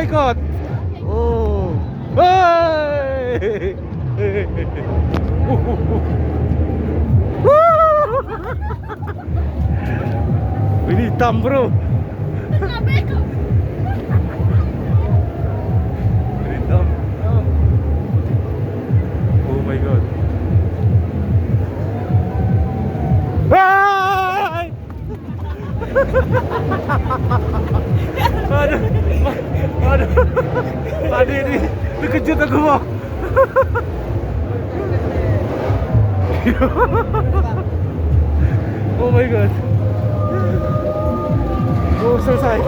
my god. Oh. Hey. Ini hitam bro. Hitam. Oh my god. Hai. Aduh. Aduh. Tadi ini dikejut aku mau. Oh my god. Oh selesai.